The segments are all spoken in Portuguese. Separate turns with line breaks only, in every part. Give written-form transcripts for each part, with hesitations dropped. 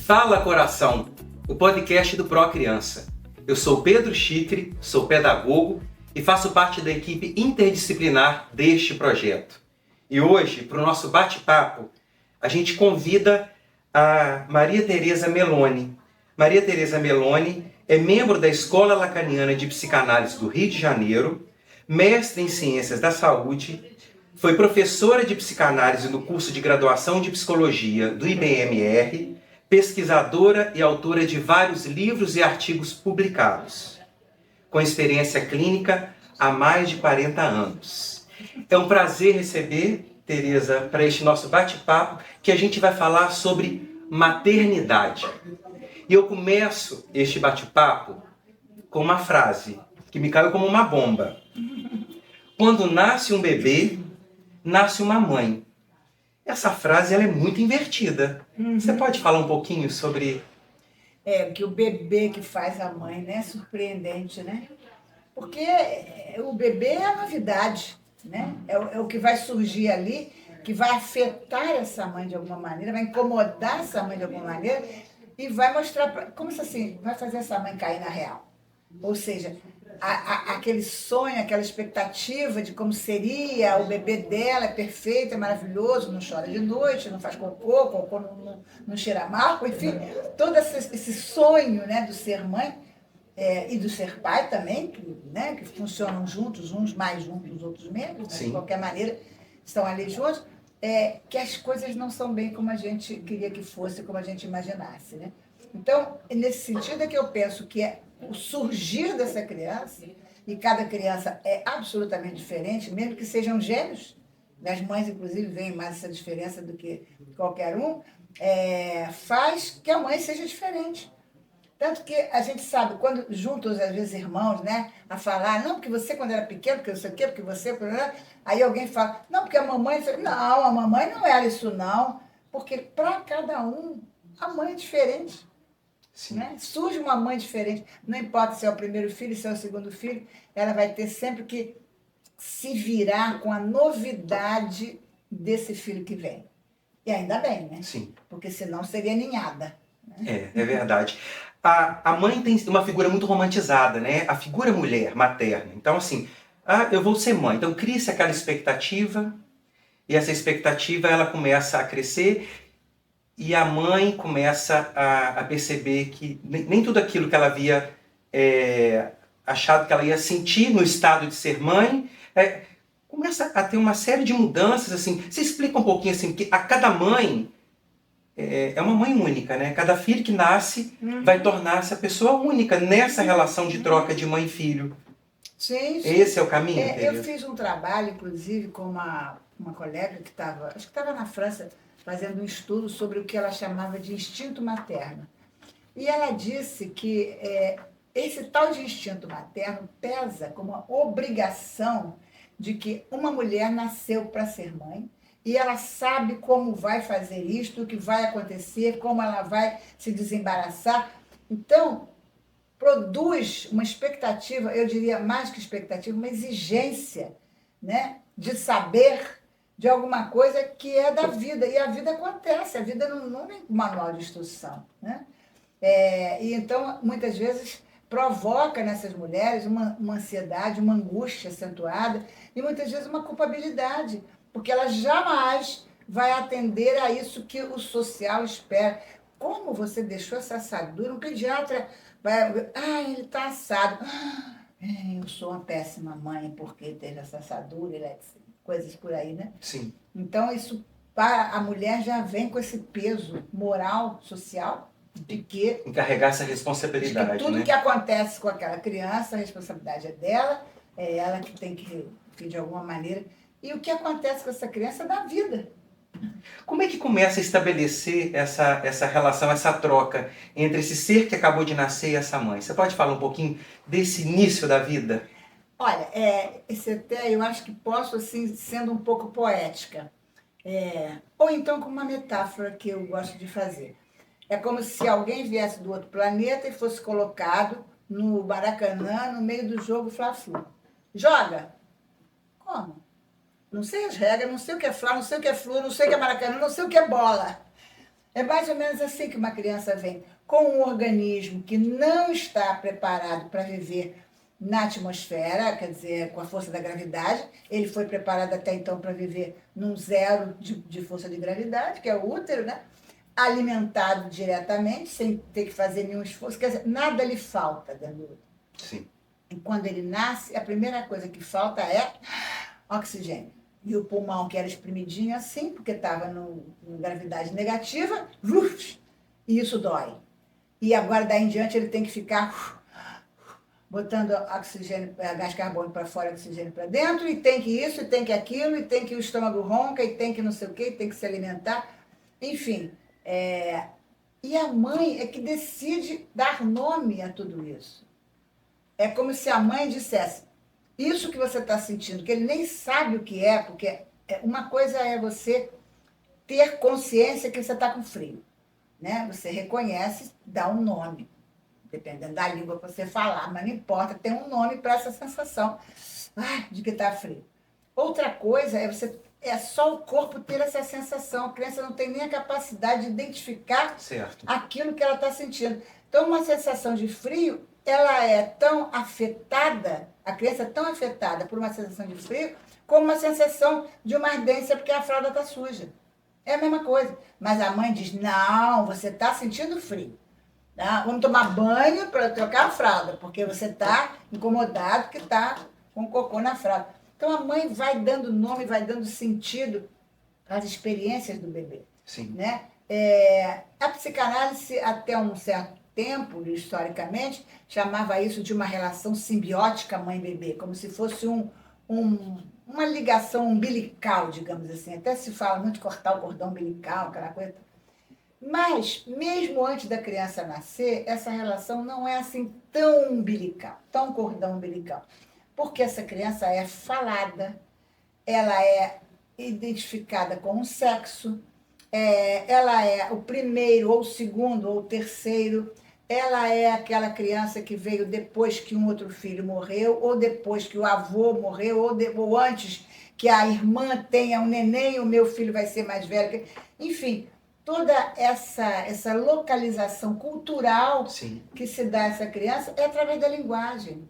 Fala Coração, o podcast do Pro Criança. Eu sou Pedro Chicre, sou pedagogo e faço parte da equipe interdisciplinar deste projeto. E hoje, para o nosso bate-papo, a gente convida a Maria Tereza Meloni. Maria Tereza Meloni é membro da Escola Lacaniana de Psicanálise do Rio de Janeiro, mestre em Ciências da Saúde, foi professora de psicanálise no curso de graduação de psicologia do IBMR, pesquisadora e autora de vários livros e artigos publicados, com experiência clínica há mais de 40 anos. É um prazer receber, Tereza, para este nosso bate-papo, que a gente vai falar sobre maternidade. E eu começo este bate-papo com uma frase que me caiu como uma bomba. Quando nasce um bebê, nasce uma mãe. Essa frase ela é muito invertida. Você pode falar um pouquinho sobre...
Que o bebê que faz a mãe, né? Surpreendente, né? Porque o bebê é a novidade, né? É o que vai surgir ali, que vai afetar essa mãe de alguma maneira, vai incomodar essa mãe de alguma maneira e vai mostrar, como se assim, vai fazer essa mãe cair na real. Ou seja, aquele sonho, aquela expectativa de como seria, o bebê dela é perfeito, é maravilhoso, não chora de noite, não faz cocô não cheira mal, enfim, todo esse sonho, né, do ser mãe e do ser pai também, que funcionam juntos, uns mais juntos, os outros menos, né, de qualquer maneira, estão ali juntos, que as coisas não são bem como a gente queria que fosse, como a gente imaginasse, né? Então, nesse sentido é que eu penso que é o surgir dessa criança, e cada criança é absolutamente diferente, mesmo que sejam gêmeos, as mães, inclusive, veem mais essa diferença do que qualquer um, faz que a mãe seja diferente. Tanto que a gente sabe, quando juntos, às vezes, irmãos, né, a falar, não, porque você, quando era pequeno, porque não sei o quê, porque você... Aí alguém fala, não, porque a mamãe... Não, a mamãe não era isso, não. Porque para cada um, a mãe é diferente. Né? Surge uma mãe diferente. Não importa se é o primeiro filho, se é o segundo filho, ela vai ter sempre que se virar com a novidade desse filho que vem. E ainda bem, né?
Sim.
Porque senão seria ninhada. Né?
É verdade. A mãe tem uma figura muito romantizada, né? A figura mulher, materna. Então, assim, eu vou ser mãe. Então, cria-se aquela expectativa, e essa expectativa ela começa a crescer, e a mãe começa a perceber que nem tudo aquilo que ela havia achado que ela ia sentir no estado de ser mãe, começa a ter uma série de mudanças, assim. Você explica um pouquinho, assim, que a cada mãe é uma mãe única, né? Cada filho que nasce vai tornar-se a pessoa única nessa relação de troca de mãe e filho.
Sim.
Esse é o caminho,
eu fiz um trabalho, inclusive, com uma colega que estava, acho que estava na França, fazendo um estudo sobre o que ela chamava de instinto materno. E ela disse que esse tal de instinto materno pesa como uma obrigação de que uma mulher nasceu para ser mãe, e ela sabe como vai fazer isto, o que vai acontecer, como ela vai se desembaraçar. Então, produz uma expectativa, eu diria mais que expectativa, uma exigência, né, de saber de alguma coisa que é da vida. E a vida acontece, a vida não vem com manual de instrução. Né? E então, muitas vezes, provoca nessas mulheres uma ansiedade, uma angústia acentuada, e muitas vezes uma culpabilidade, porque ela jamais vai atender a isso que o social espera. Como você deixou essa assadura? Um pediatra vai... ele está assado. Eu sou uma péssima mãe porque teve essa assadura, coisas por aí, né?
Sim.
Então, isso para a mulher já vem com esse peso moral, social, de que...
Encarregar essa responsabilidade,
de que tudo,
né?
que acontece com aquela criança, a responsabilidade é dela, é ela que tem que, de alguma maneira... E o que acontece com essa criança é da vida.
Como é que começa a estabelecer essa relação, essa troca entre esse ser que acabou de nascer e essa mãe? Você pode falar um pouquinho desse início da vida?
Olha, esse até eu acho que posso, assim, sendo um pouco poética. Ou então com uma metáfora que eu gosto de fazer. É como se alguém viesse do outro planeta e fosse colocado no Maracanã, no meio do jogo Fla-Flu. Joga! Como? Não sei as regras, não sei o que é Fla, não sei o que é Flu, não sei o que é Maracanã, não sei o que é bola. É mais ou menos assim que uma criança vem, com um organismo que não está preparado para viver na atmosfera, quer dizer, com a força da gravidade. Ele foi preparado até então para viver num zero de força de gravidade, que é o útero, né? Alimentado diretamente, sem ter que fazer nenhum esforço. Quer dizer, nada lhe falta dentro do útero.
Sim.
E quando ele nasce, a primeira coisa que falta é oxigênio. E o pulmão, que era espremidinho assim, porque estava no gravidade negativa, e isso dói. E agora, daí em diante, ele tem que ficar botando oxigênio, gás carbônico para fora, oxigênio para dentro, e tem que isso, e tem que aquilo, e tem que o estômago ronca, e tem que não sei o quê, e tem que se alimentar. Enfim, e a mãe é que decide dar nome a tudo isso. É como se a mãe dissesse, isso que você está sentindo, que ele nem sabe o que é, porque uma coisa é você ter consciência que você está com frio, né? Você reconhece, dá um nome, dependendo da língua que você falar, mas não importa, tem um nome para essa sensação de que está frio. Outra coisa é só o corpo ter essa sensação. A criança não tem nem a capacidade de identificar aquilo que ela está sentindo. Então, uma sensação de frio, ela é tão afetada, a criança é tão afetada por uma sensação de frio, como uma sensação de uma ardência porque a fralda está suja. É a mesma coisa. Mas a mãe diz, não, você está sentindo frio. Tá? Vamos tomar banho para trocar a fralda, porque você está incomodado que está com cocô na fralda. Então a mãe vai dando nome, vai dando sentido às experiências do bebê.
Sim.
Né? A psicanálise, até um certo tempo, historicamente, chamava isso de uma relação simbiótica mãe-bebê, como se fosse uma ligação umbilical, digamos assim. Até se fala muito de cortar o cordão umbilical, aquela coisa. Mas, mesmo antes da criança nascer, essa relação não é assim tão umbilical, tão cordão umbilical. Porque essa criança é falada, ela é identificada com um sexo, ela é o primeiro, ou o segundo, ou o terceiro, ela é aquela criança que veio depois que um outro filho morreu, ou depois que o avô morreu, ou antes que a irmã tenha um neném, o meu filho vai ser mais velho. Enfim, toda essa localização cultural que se dá a essa criança é através da linguagem.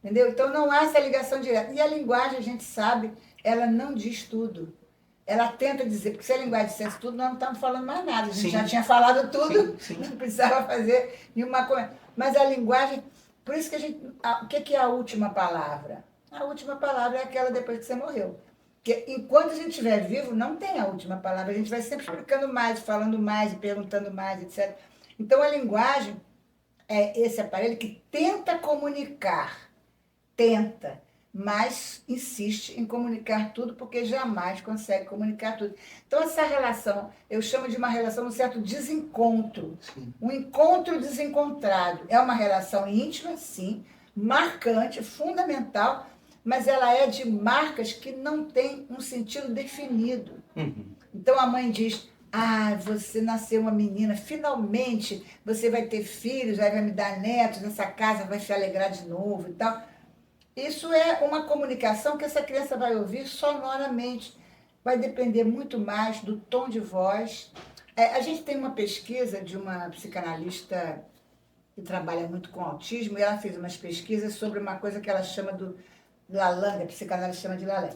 Entendeu? Então não há essa ligação direta. E a linguagem, a gente sabe, ela não diz tudo. Ela tenta dizer, porque se a linguagem dissesse tudo, nós não estamos falando mais nada. A gente já tinha falado tudo, não precisava fazer nenhuma coisa. Mas a linguagem, por isso que o que é a última palavra? A última palavra é aquela depois que você morreu. Porque enquanto a gente estiver vivo, não tem a última palavra. A gente vai sempre explicando mais, falando mais, perguntando mais, etc. Então a linguagem é esse aparelho que tenta comunicar. Mas insiste em comunicar tudo, porque jamais consegue comunicar tudo. Então, essa relação, eu chamo de uma relação, um certo desencontro. Um encontro desencontrado. É uma relação íntima, sim, marcante, fundamental, mas ela é de marcas que não têm um sentido definido. Então, a mãe diz, você nasceu uma menina, finalmente você vai ter filhos, vai me dar netos, essa casa vai se alegrar de novo e tal. Isso é uma comunicação que essa criança vai ouvir sonoramente. Vai depender muito mais do tom de voz. A gente tem uma pesquisa de uma psicanalista que trabalha muito com autismo, e ela fez umas pesquisas sobre uma coisa que ela chama do Lalang, a psicanalista chama de Lalang,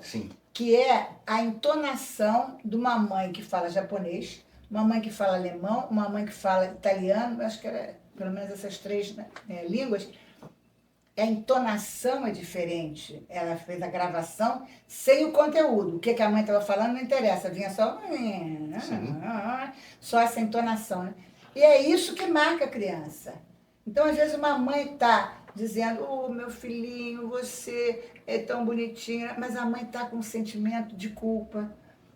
que é a entonação de uma mãe que fala japonês, uma mãe que fala alemão, uma mãe que fala italiano, acho que era pelo menos essas três línguas. A entonação é diferente. Ela fez a gravação sem o conteúdo. O que a mãe estava falando não interessa. Vinha só essa entonação. Né? E é isso que marca a criança. Então, às vezes, uma mãe está dizendo, meu filhinho, você é tão bonitinho. Mas a mãe está com um sentimento de culpa,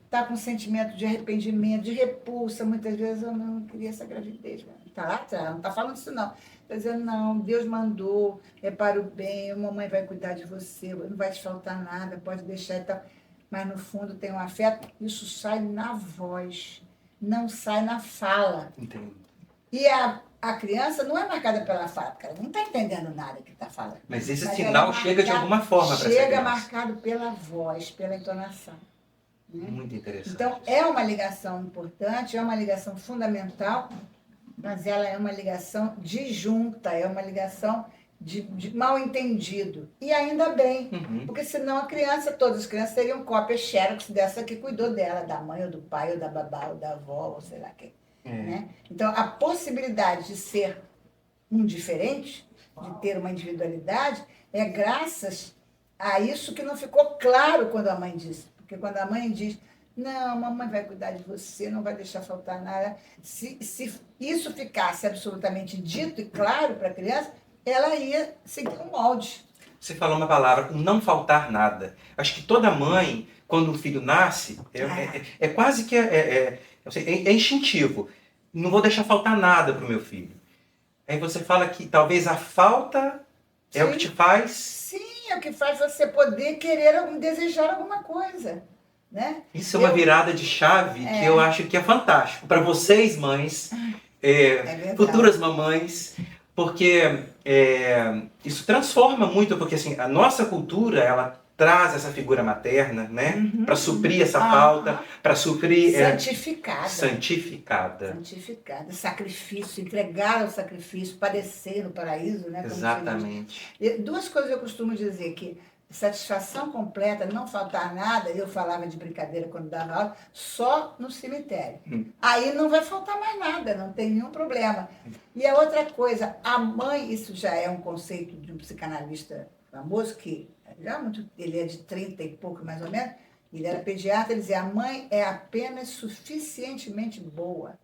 está com um sentimento de arrependimento, de repulsa. Muitas vezes, eu não queria essa gravidez. Está lá atrás, não está falando isso, não. Está dizendo, não, Deus mandou, é para o bem, a mamãe vai cuidar de você, não vai te faltar nada, pode deixar e tal. Mas, no fundo, tem um afeto. Isso sai na voz, não sai na fala.
Entendo.
E a criança não é marcada pela fala, porque ela não está entendendo nada que está falando.
Mas esse sinal chega de alguma forma para essa criança.
Chega marcado pela voz, pela entonação. Né?
Muito interessante.
Então, é uma ligação importante, é uma ligação fundamental, mas ela é uma ligação disjunta, é uma ligação de mal entendido. E ainda bem, porque senão todas as crianças seriam cópias xerox dessa que cuidou dela, da mãe, ou do pai, ou da babá, ou da avó, ou sei lá quem. Né? Então, a possibilidade de ser um diferente, de ter uma individualidade, é graças a isso que não ficou claro quando a mãe disse. Porque quando a mãe diz, não, a mamãe vai cuidar de você, não vai deixar faltar nada. Se isso ficasse absolutamente dito e claro para a criança, ela ia seguir um molde.
Você falou uma palavra, o não faltar nada. Acho que toda mãe, quando um filho nasce, é quase que é instintivo. Não vou deixar faltar nada para o meu filho. Aí você fala que talvez a falta é o que te faz...
Sim, é o que faz você poder querer, desejar alguma coisa. Né?
Isso é uma virada de chave que eu acho que é fantástico. Para vocês, mães, futuras mamães, porque isso transforma muito, porque assim, a nossa cultura, ela traz essa figura materna, né? Para suprir essa falta, para suprir... Santificada.
Sacrifício, entregar o sacrifício, padecer no paraíso, né?
Exatamente.
Duas coisas eu costumo dizer, que satisfação completa, não faltar nada, eu falava de brincadeira quando dava aula, só no cemitério. Aí não vai faltar mais nada, não tem nenhum problema. E a outra coisa, a mãe, isso já é um conceito de um psicanalista famoso, que ele é de 30 e pouco mais ou menos, ele era pediatra, ele dizia, a mãe é apenas suficientemente boa.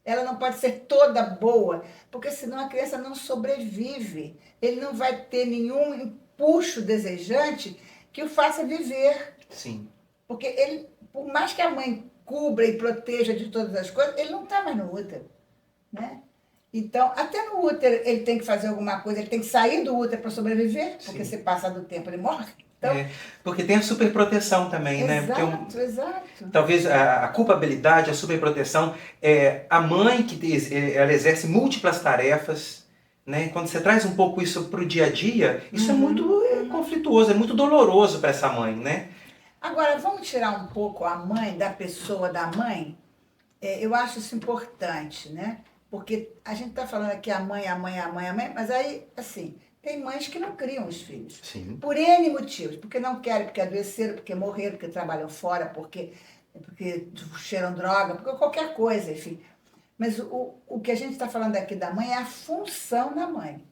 Ela não pode ser toda boa, porque senão a criança não sobrevive. Ele não vai ter nenhum puxo desejante que o faça viver.
Sim.
Porque ele, por mais que a mãe cubra e proteja de todas as coisas, ele não está mais no útero. Né? Então, até no útero ele tem que fazer alguma coisa, ele tem que sair do útero para sobreviver, porque se passar do tempo ele morre. Então,
porque tem a superproteção também, né?
Exato.
Talvez a culpabilidade, a superproteção, a mãe ela exerce múltiplas tarefas, né? Quando você traz um pouco isso para o dia a dia, isso é muito conflituoso, é muito doloroso para essa mãe, né?
Agora, vamos tirar um pouco a mãe da pessoa da mãe? Eu acho isso importante, né? Porque a gente está falando aqui a mãe, mas aí, assim, tem mães que não criam os filhos.
Sim.
Por N motivos. Porque não querem, porque adoeceram, porque morreram, porque trabalham fora, porque cheiram droga, porque qualquer coisa, enfim. Mas o que a gente está falando aqui da mãe é a função da mãe.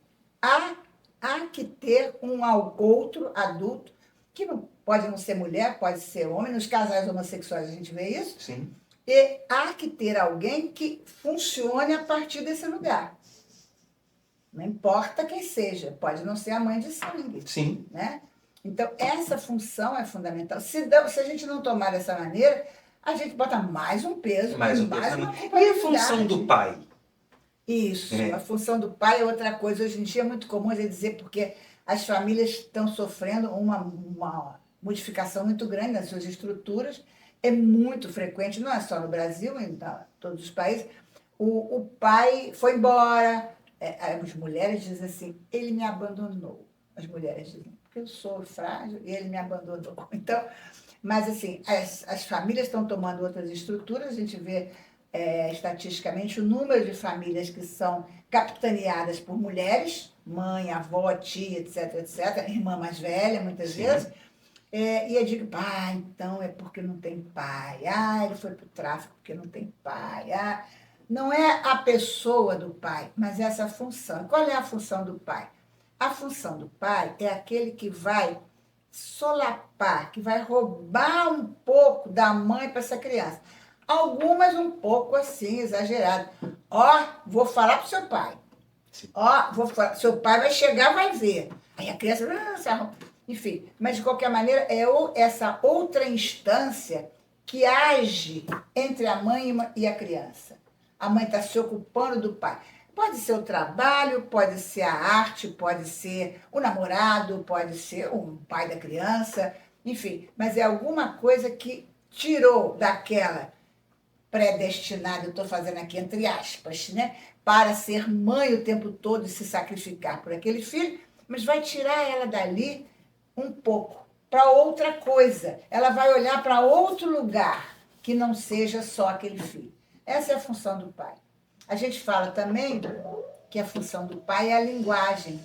Há que ter um outro adulto, que pode não ser mulher, pode ser homem. Nos casais homossexuais a gente vê isso.
Sim.
E há que ter alguém que funcione a partir desse lugar. Não importa quem seja, pode não ser a mãe de sangue.
Sim.
Né? Então, essa função é fundamental. Se a gente não tomar dessa maneira, a gente bota mais um peso, mais uma culpabilidade.
E a função do pai?
Isso, a função do pai é outra coisa. Hoje em dia é muito comum dizer, porque as famílias estão sofrendo uma modificação muito grande nas suas estruturas. É muito frequente, não é só no Brasil, em todos os países. O pai foi embora. As mulheres dizem assim, ele me abandonou. As mulheres dizem, porque eu sou frágil e ele me abandonou. Então, mas assim, as famílias estão tomando outras estruturas. A gente vê estatisticamente o número de famílias que são capitaneadas por mulheres, mãe, avó, tia, etc, etc, irmã mais velha, muitas vezes. E eu digo, então é porque não tem pai. Ele foi para o tráfico porque não tem pai. Não é a pessoa do pai, mas essa função. Qual é a função do pai? A função do pai é aquele que vai solapar, que vai roubar um pouco da mãe para essa criança. Algumas um pouco assim, exagerado. Vou falar para o seu pai. Vou falar, seu pai vai chegar, vai ver. Aí a criança... Enfim, mas de qualquer maneira é essa outra instância que age entre a mãe e a criança. A mãe está se ocupando do pai. Pode ser o trabalho, pode ser a arte, pode ser o namorado, pode ser o pai da criança, enfim. Mas é alguma coisa que tirou daquela predestinada, eu estou fazendo aqui entre aspas, né? Para ser mãe o tempo todo e se sacrificar por aquele filho, mas vai tirar ela dali um pouco, para outra coisa. Ela vai olhar para outro lugar que não seja só aquele filho. Essa é a função do pai. A gente fala também que a função do pai é a linguagem.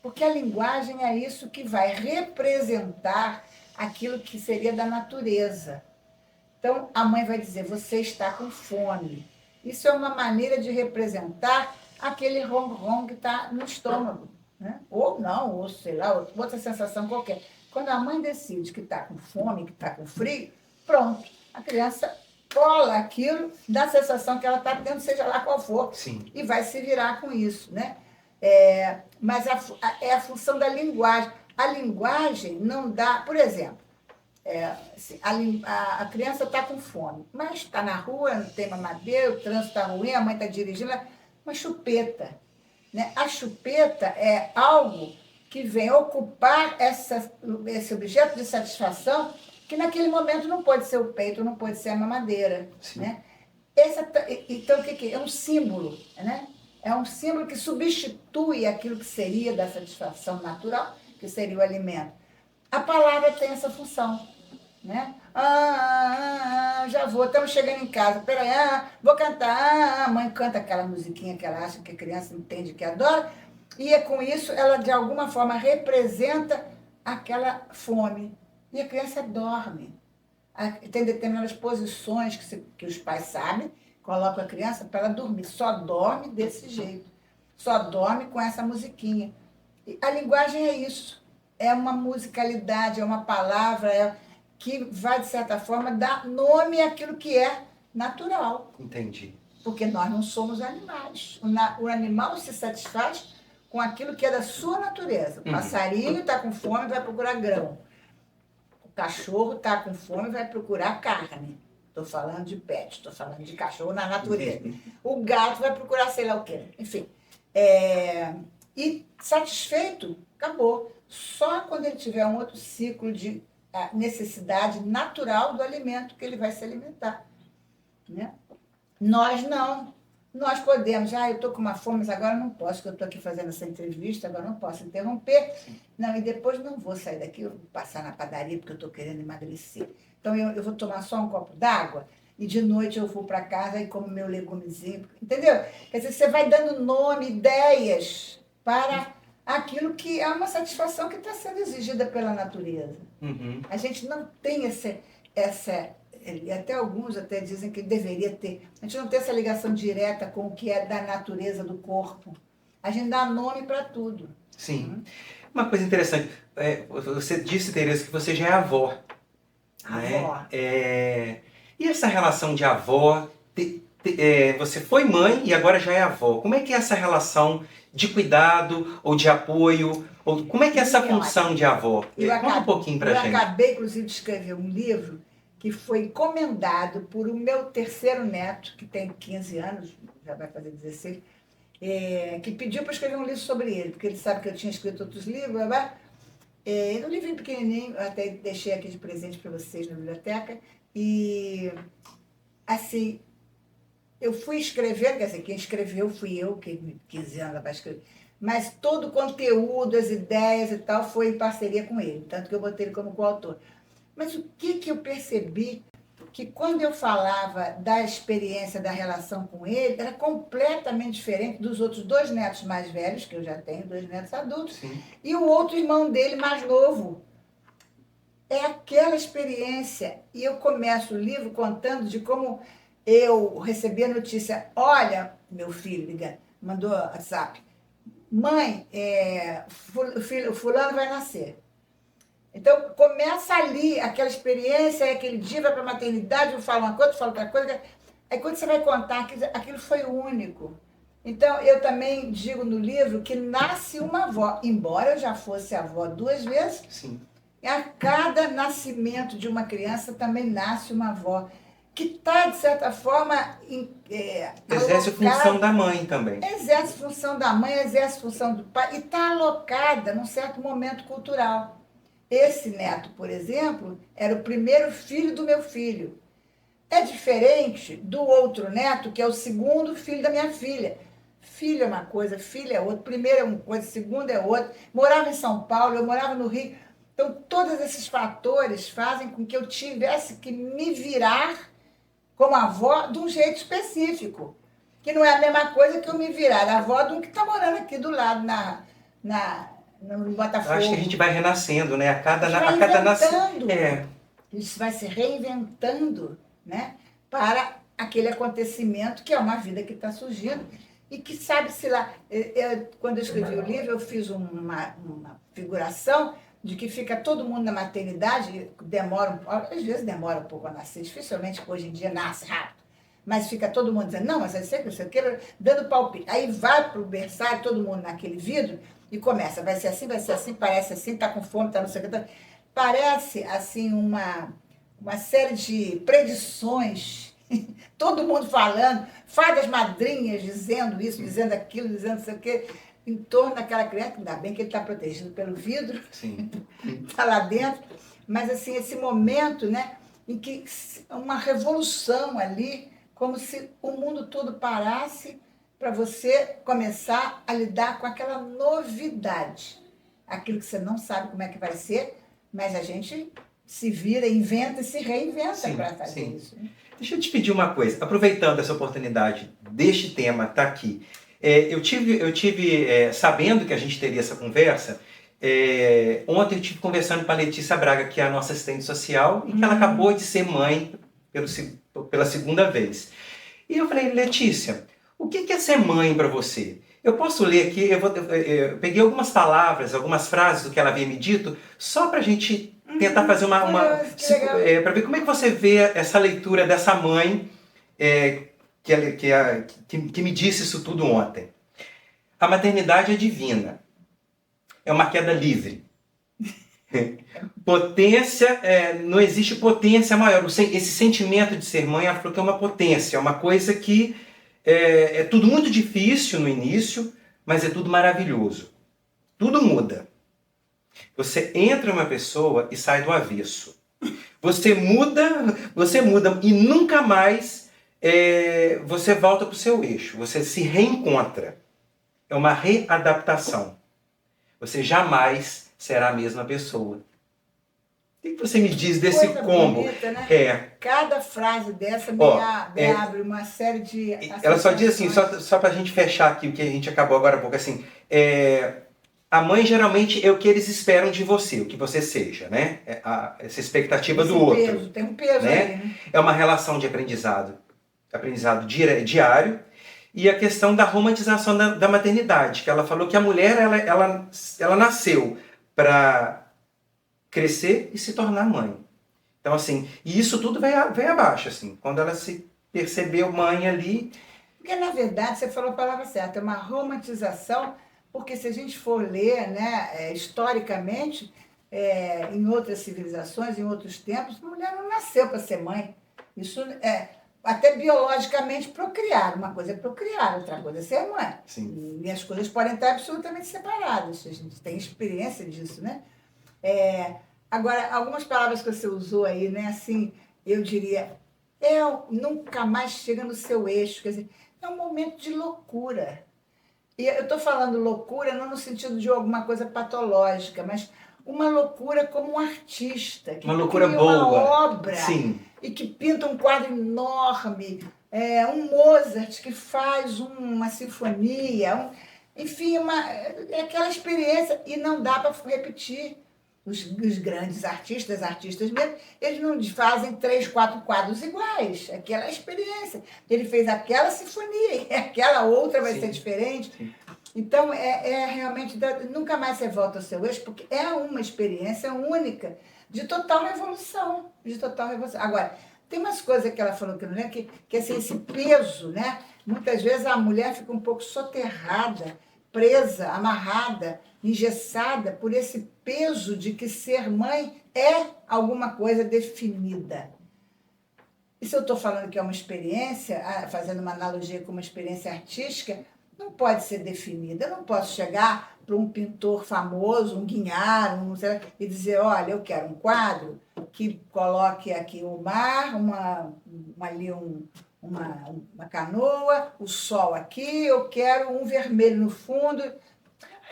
Porque a linguagem é isso que vai representar aquilo que seria da natureza. Então, a mãe vai dizer, você está com fome. Isso é uma maneira de representar aquele ronco que está no estômago. Né? Ou não, ou sei lá, outra sensação qualquer. Quando a mãe decide que está com fome, que está com frio, pronto, a criança cola aquilo da sensação que ela está tendo, seja lá qual for,
Sim.
e vai se virar com isso. Né? Mas é a função da linguagem. A linguagem não dá, por exemplo, assim, a criança está com fome, mas está na rua, não tem mamadeira, o trânsito está ruim, a mãe está dirigindo, uma chupeta. Né? A chupeta é algo que vem ocupar esse objeto de satisfação que naquele momento não pode ser o peito, não pode ser a mamadeira. Né? Então, o que é? É um símbolo. Né? É um símbolo que substitui aquilo que seria da satisfação natural, que seria o alimento. A palavra tem essa função. Né? Já vou, estamos chegando em casa, peraí, vou cantar. A mãe canta aquela musiquinha que ela acha que a criança entende, que adora, e com isso ela de alguma forma representa aquela fome. E a criança dorme. Tem determinadas posições que os pais sabem, colocam a criança para ela dormir. Só dorme desse jeito. Só dorme com essa musiquinha. E a linguagem é isso. É uma musicalidade, é uma palavra, que vai, de certa forma, dar nome àquilo que é natural.
Entendi.
Porque nós não somos animais. O animal se satisfaz com aquilo que é da sua natureza. O passarinho está com fome, vai procurar grão. O cachorro está com fome, vai procurar carne. Estou falando de pet, estou falando de cachorro na natureza. O gato vai procurar sei lá o quê. Enfim. E satisfeito, acabou. Só quando ele tiver um outro ciclo de necessidade natural do alimento que ele vai se alimentar. Né? Nós não. Nós podemos, eu estou com uma fome, mas agora não posso, porque eu estou aqui fazendo essa entrevista, agora não posso interromper. Não, e depois não vou sair daqui, eu vou passar na padaria, porque eu estou querendo emagrecer. Então, eu vou tomar só um copo d'água e de noite eu vou para casa e como meu legumezinho. Entendeu? Quer dizer, você vai dando nome, ideias para aquilo que é uma satisfação que está sendo exigida pela natureza. A gente não tem até alguns até dizem que deveria ter, a gente não tem essa ligação direta com o que é da natureza do corpo. A gente dá nome para tudo.
Sim. Uma coisa interessante, você disse, Tereza, que você já é avó.
Avó.
Né? E essa relação de avó, você foi mãe e agora já é avó. Como é que é essa relação de cuidado ou de apoio? Ou como é que é essa função de avó? Conta um pouquinho pra gente.
Eu acabei, inclusive, de escrever um livro que foi encomendado por o meu terceiro neto, que tem 15 anos, já vai fazer 16, que pediu para escrever um livro sobre ele, porque ele sabe que eu tinha escrito outros livros. Um livrinho pequenininho, eu até deixei aqui de presente para vocês na biblioteca. E, assim, eu fui escrever, quer dizer, quem escreveu fui eu, que 15 anos vai escrever. Mas todo o conteúdo, as ideias e tal, foi em parceria com ele. Tanto que eu botei ele como coautor. Mas o que eu percebi? Que quando eu falava da experiência, da relação com ele, era completamente diferente dos outros 2 netos mais velhos, que eu já tenho, 2 netos adultos,
Sim.
E o outro irmão dele mais novo. É aquela experiência. E eu começo o livro contando de como eu recebi a notícia. Olha, meu filho ligando, mandou WhatsApp. Mãe, o fulano vai nascer. Então, começa ali aquela experiência, aquele dia vai para a maternidade, um fala uma coisa, outro fala outra coisa. Aí quando você vai contar, aquilo foi único. Então, eu também digo no livro que nasce uma avó. Embora eu já fosse avó 2 vezes,
Sim.
A cada nascimento de uma criança também nasce uma avó. Que está, de certa forma,
exerce função da mãe também.
Exerce função da mãe, exerce função do pai, e está alocada num certo momento cultural. Esse neto, por exemplo, era o primeiro filho do meu filho. É diferente do outro neto, que é o segundo filho da minha filha. Filho é uma coisa, filho é outra. Primeiro é uma coisa, segundo é outra. Morava em São Paulo, eu morava no Rio. Então, todos esses fatores fazem com que eu tivesse que me virar como avó de um jeito específico. Que não é a mesma coisa que eu me virar a avó de um que está morando aqui do lado, no
Eu acho que a
Botafogo.
gente vai renascendo, né?
A gente vai
A cada
inventando.
É,
Isso vai se reinventando, né? Para aquele acontecimento que é uma vida que está surgindo e que sabe-se lá. Quando eu escrevi o livro, eu fiz uma figuração de que fica todo mundo na maternidade, às vezes demora um pouco a nascer, dificilmente hoje em dia nasce rápido, mas fica todo mundo dizendo, não, mas não sei o que, dando palpite. Aí vai para o berçário, todo mundo naquele vidro, e começa, vai ser assim, parece assim, está com fome, está não sei o que. Parece, assim, uma série de predições, todo mundo falando, fadas madrinhas dizendo isso, dizendo aquilo, dizendo não sei o quê, em torno daquela criança, ainda bem que ele está protegido pelo vidro, está lá dentro, mas assim, esse momento, né, em que uma revolução ali, como se o mundo todo parasse para você começar a lidar com aquela novidade, aquilo que você não sabe como é que vai ser, mas a gente se vira, inventa e se reinventa para fazer isso.
Deixa eu te pedir uma coisa, aproveitando essa oportunidade deste tema estar aqui. Eu tive sabendo que a gente teria essa conversa, ontem eu estive conversando com a Letícia Braga, que é a nossa assistente social, e que ela acabou de ser mãe pela segunda vez. E eu falei, Letícia, o que é ser mãe para você? Eu posso ler aqui, eu peguei algumas palavras, algumas frases do que ela havia me dito, só para a gente tentar fazer para ver como é que você vê essa leitura dessa mãe que me disse isso tudo ontem. A maternidade é divina. É uma queda livre. Potência, não existe potência maior. Esse sentimento de ser mãe, ela falou que é uma potência, é uma coisa que é tudo muito difícil no início, mas é tudo maravilhoso. Tudo muda. Você entra em uma pessoa e sai do avesso. Você muda e nunca mais você volta para o seu eixo. Você se reencontra. É uma readaptação. Você jamais será a mesma pessoa. O que você me diz desse combo?
Bonita, né? Cada frase dessa me abre uma série de...
Ela só diz assim, só para a gente fechar aqui o que a gente acabou agora há pouco, assim, a mãe geralmente é o que eles esperam de você, o que você seja, né? Essa expectativa do outro.
Peso, tem um peso,
né?
Aí, né?
É uma relação de aprendizado diário, e a questão da romantização da maternidade, que ela falou que a mulher ela nasceu para crescer e se tornar mãe. Então, assim, e isso tudo vem abaixo, assim, quando ela se percebeu mãe ali.
Porque, na verdade, você falou a palavra certa, é uma romantização, porque se a gente for ler, né, historicamente, em outras civilizações, em outros tempos, a mulher não nasceu para ser mãe. Isso até biologicamente procriar. Uma coisa é procriar, outra coisa é ser mãe.
Sim.
E as coisas podem estar absolutamente separadas. A gente tem experiência disso, né? Agora, algumas palavras que você usou aí, né? Assim, eu diria, nunca mais chega no seu eixo. Quer dizer, é um momento de loucura. E eu estou falando loucura não no sentido de alguma coisa patológica, mas uma loucura como um artista que
uma loucura
cria
boa.
uma obra.
Sim.
E que pinta um quadro enorme, um Mozart que faz uma sinfonia, enfim, aquela experiência, e não dá para repetir. Os grandes artistas mesmo, eles não fazem 3, 4 quadros iguais, aquela experiência. Ele fez aquela sinfonia, e aquela outra vai ser diferente. Sim. Então, realmente, nunca mais você volta ao seu eixo, porque é uma experiência única, de total revolução. Agora, tem umas coisas que ela falou que eu não lembro, que assim, esse peso, né? Muitas vezes a mulher fica um pouco soterrada, presa, amarrada, engessada por esse peso de que ser mãe é alguma coisa definida. E se eu estou falando que é uma experiência, fazendo uma analogia com uma experiência artística, não pode ser definida. Eu não posso chegar para um pintor famoso, um Guignard, e dizer, olha, eu quero um quadro que coloque aqui o mar, uma canoa, o sol aqui, eu quero um vermelho no fundo.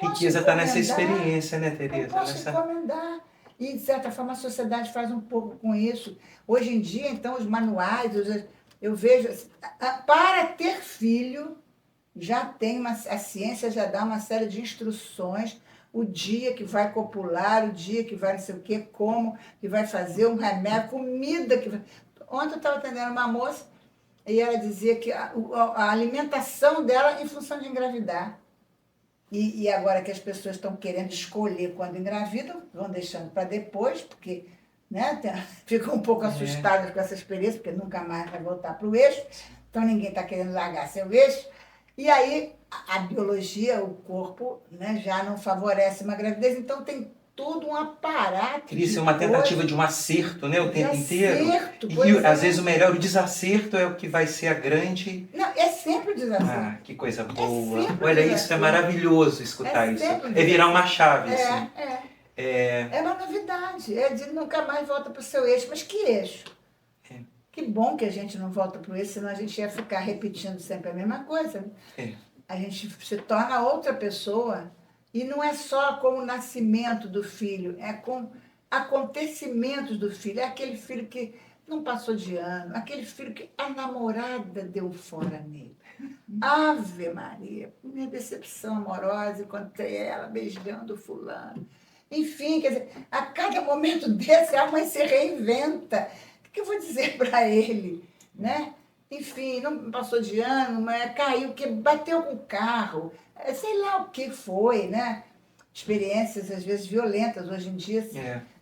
A riqueza está nessa experiência, né, Tereza?
Eu posso encomendar. E, de certa forma, a sociedade faz um pouco com isso. Hoje em dia, então, os manuais, eu vejo, assim, para ter filho, já tem a ciência já dá uma série de instruções, o dia que vai copular, o dia que vai não sei o quê, como, que vai fazer um remédio, comida que vai... Ontem eu estava atendendo uma moça e ela dizia que a alimentação dela em função de engravidar. E agora que as pessoas estão querendo escolher quando engravidam, vão deixando para depois, porque né, ficam um pouco assustadas com essa experiência, porque nunca mais vai voltar para o eixo, então ninguém está querendo largar seu eixo. E aí a biologia, o corpo, né, já não favorece uma gravidez, então tem todo um aparato.
Cria-se uma tentativa de um acerto, né, o tempo inteiro.
E
às vezes o melhor, o desacerto é o que vai ser a grande...
Não, é sempre o desacerto.
Ah, que coisa boa.
Sempre
Olha, isso é maravilhoso escutar isso. É virar uma chave, assim.
É uma novidade, é de nunca mais volta para o seu eixo. Mas que eixo? Que bom que a gente não volta para o eixo, senão a gente ia ficar repetindo sempre a mesma coisa. A gente se torna outra pessoa. E não é só com o nascimento do filho, é com acontecimentos do filho. É aquele filho que não passou de ano, aquele filho que a namorada deu fora nele. Ave Maria, minha decepção amorosa, encontrei ela beijando fulano. Enfim, quer dizer, a cada momento desse a mãe se reinventa. O que eu vou dizer para ele? Né? Enfim, não passou de ano, mas caiu, que bateu com o carro, sei lá o que foi, né? Experiências, às vezes, violentas. Hoje em dia,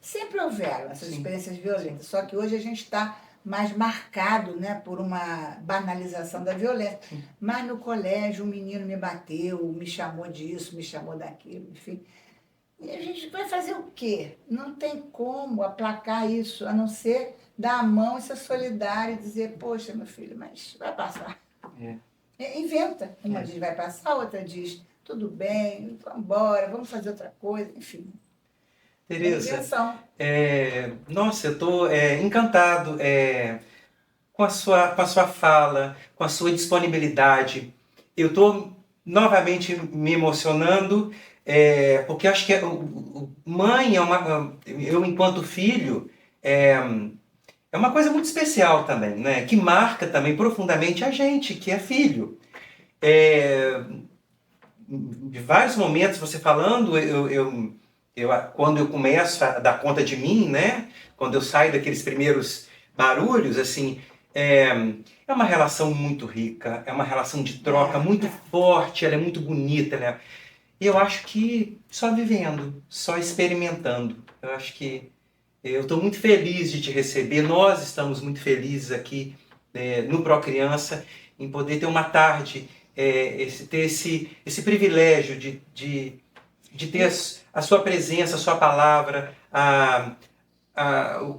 sempre houveram essas experiências violentas, só que hoje a gente está mais marcado, né, por uma banalização da violência. Mas no colégio, um menino me bateu, me chamou disso, me chamou daquilo, enfim. E a gente vai fazer o quê? Não tem como aplacar isso, a não ser dar a mão e ser solidário e dizer, poxa, meu filho, mas vai passar. Inventa. Uma diz vai passar, outra diz tudo bem, vamos embora, vamos fazer outra coisa, enfim.
Tereza, nossa, eu estou encantado com a sua fala, com a sua disponibilidade. Eu estou novamente me emocionando, porque acho que mãe eu enquanto filho, é uma coisa muito especial também, né? Que marca também profundamente a gente, que é filho. De vários momentos, você falando, quando eu começo a dar conta de mim, né? Quando eu saio daqueles primeiros barulhos, assim, é uma relação muito rica, é uma relação de troca muito forte, ela é muito bonita, né? E eu acho que só vivendo, só experimentando, eu acho que eu estou muito feliz de te receber, nós estamos muito felizes aqui no Procriança, em poder ter uma tarde, ter esse privilégio de ter a sua presença, a sua palavra,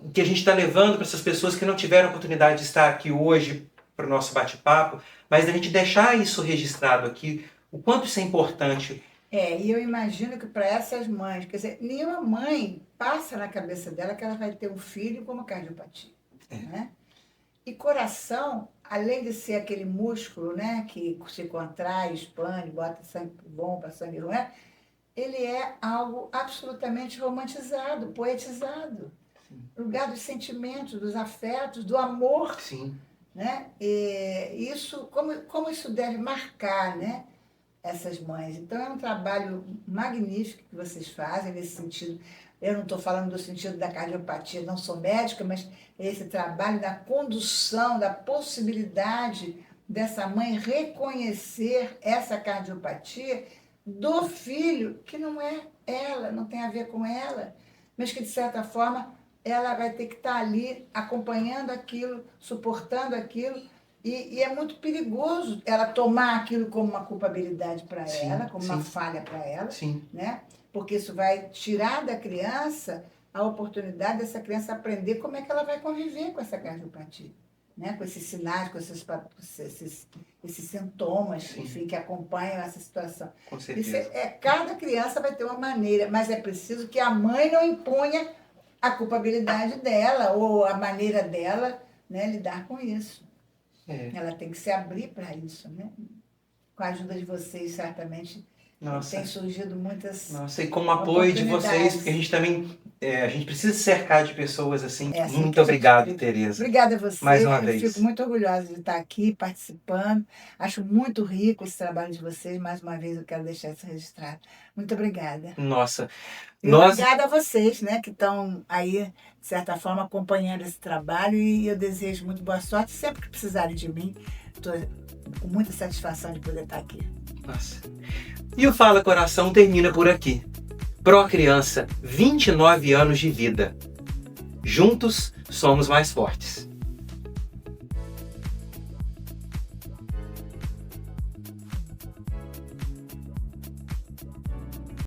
o que a gente está levando para essas pessoas que não tiveram a oportunidade de estar aqui hoje para o nosso bate-papo, mas a gente deixar isso registrado aqui, o quanto isso é importante.
E eu imagino que para essas mães, quer dizer, nenhuma mãe passa na cabeça dela que ela vai ter um filho com uma cardiopatia, né? E coração, além de ser aquele músculo, né, que se contrai, expande, bota sangue bom para sangue ruim, ele é algo absolutamente romantizado, poetizado. Sim. Lugar dos sentimentos, dos afetos, do amor.
Sim.
Né? E isso, como isso deve marcar, né, essas mães. Então, é um trabalho magnífico que vocês fazem nesse sentido. Eu não estou falando do sentido da cardiopatia, não sou médica, mas esse trabalho da condução, da possibilidade dessa mãe reconhecer essa cardiopatia do filho, que não é ela, não tem a ver com ela, mas que, de certa forma, ela vai ter que estar ali acompanhando aquilo, suportando aquilo, e é muito perigoso ela tomar aquilo como uma culpabilidade para ela, como uma falha para ela, né? Porque isso vai tirar da criança a oportunidade dessa criança aprender como é que ela vai conviver com essa cardiopatia, né? Com esses sinais, com esses sintomas, enfim, que acompanham essa situação.
Com certeza.
Cada criança vai ter uma maneira, mas é preciso que a mãe não imponha a culpabilidade dela ou a maneira dela, né, lidar com isso. Ela tem que se abrir para isso, né? Com a ajuda de vocês, certamente, tem surgido muitas
e como apoio de vocês, porque a gente também a gente precisa se cercar de pessoas assim.
É assim
Muito
que a gente
obrigado,
fica.
Tereza.
Obrigada a você.
Mais uma
Eu
vez.
fico muito orgulhosa de estar aqui participando. Acho muito rico esse trabalho de vocês. Mais uma vez eu quero deixar isso registrado. Muito obrigada.
Nossa,
E obrigada a vocês, né, que estão aí, de certa forma, acompanhando esse trabalho. E eu desejo muito boa sorte. Sempre que precisarem de mim, estou com muita satisfação de poder estar aqui.
Nossa. E o Fala Coração termina por aqui. Pró Criança, 29 anos de vida. Juntos somos mais fortes.